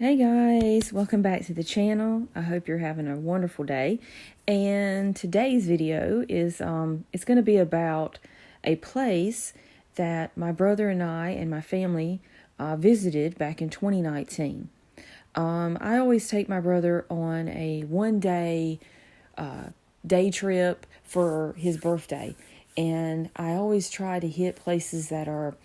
Hey guys, welcome back to the channel. I hope you're having a wonderful day. And today's video is it's going to be about a place that my brother and I and my family visited back in 2019. I always take my brother on a one-day day trip for his birthday, and I always try to hit places that are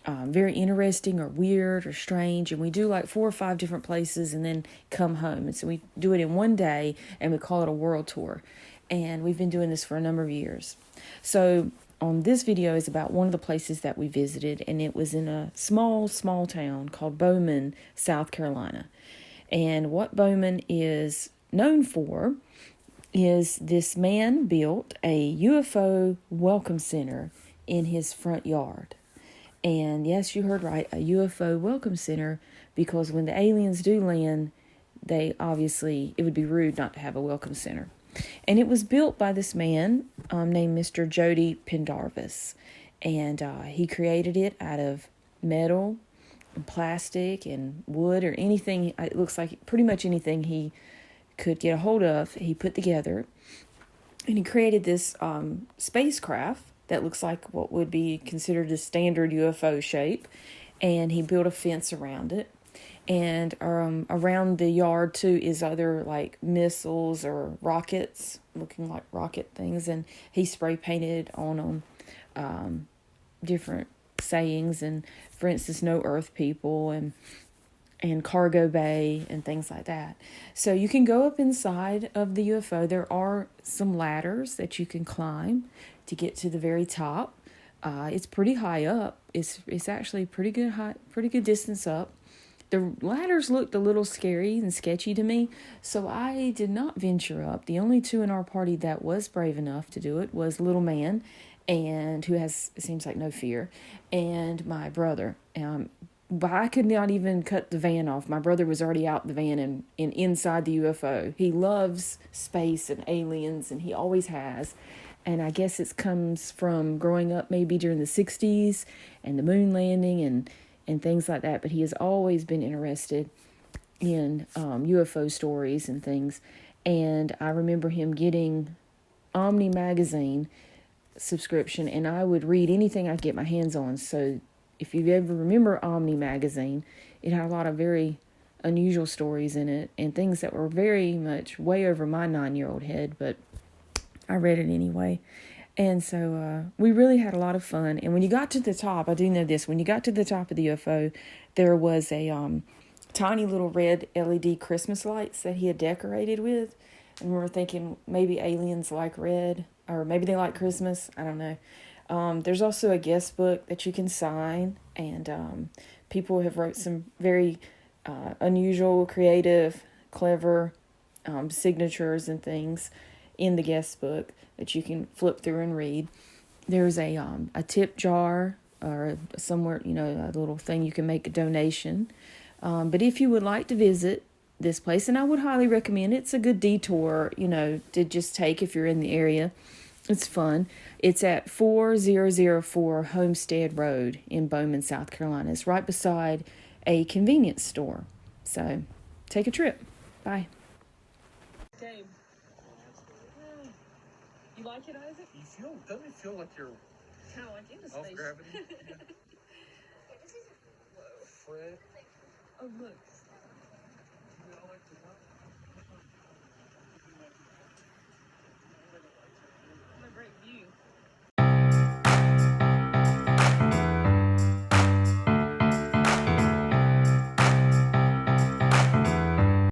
very interesting or weird or strange, and we do like 4 or 5 different places and then come home. And so we do it in one day and we call it a world tour, and we've been doing this for a number of years. So on this video is about one of the places that we visited, and it was in a small town called Bowman, South Carolina. And what Bowman is known for is this man built a UFO welcome center in his front yard. And yes, you heard right, a UFO welcome center, because when the aliens do land, it would be rude not to have a welcome center. And it was built by this man named Mr. Jody Pendarvis. And he created it out of metal and plastic and wood, or anything. It looks like pretty much anything he could get a hold of, he put together. And he created this spacecraft that looks like what would be considered a standard UFO shape, and he built a fence around it. And around the yard too is other like missiles or rockets, looking like rocket things, and he spray painted on them different sayings, and for instance, no Earth people, and cargo bay and things like that. So you can go up inside of the UFO. There are some ladders that you can climb to get to the very top. It's pretty high up. It's actually pretty good distance up. The ladders looked a little scary and sketchy to me, so I did not venture up. The only two in our party that was brave enough to do it was little man, and who has, it seems like, no fear, and my brother. But I could not even cut the van off. My brother was already out the van and inside the UFO. He loves space and aliens, and he always has. And I guess it comes from growing up maybe during the 60s and the moon landing and things like that. But he has always been interested in UFO stories and things. And I remember him getting Omni magazine subscription, and I would read anything I could get my hands on. So if you ever remember Omni magazine, it had a lot of very unusual stories in it and things that were very much way over my 9-year-old head, but I read it anyway. And so we really had a lot of fun. And when you got to the top, I do know this, when you got to the top of the UFO, there was a tiny little red LED Christmas lights that he had decorated with. And we were thinking maybe aliens like red, or maybe they like Christmas. I don't know. There's also a guest book that you can sign, and people have wrote some very unusual, creative, clever signatures and things in the guest book that you can flip through and read. There's a tip jar, or somewhere, a little thing you can make a donation. But if you would like to visit this place, and I would highly recommend it, it's a good detour, to just take if you're in the area. It's fun. It's at 4004 Homestead Road in Bowman, South Carolina. It's right beside a convenience store. So take a trip. Bye. Dave. You like it, Isaac? Doesn't it feel like you're kind of like in a space. off gravity? Yeah. Fred. Oh, look.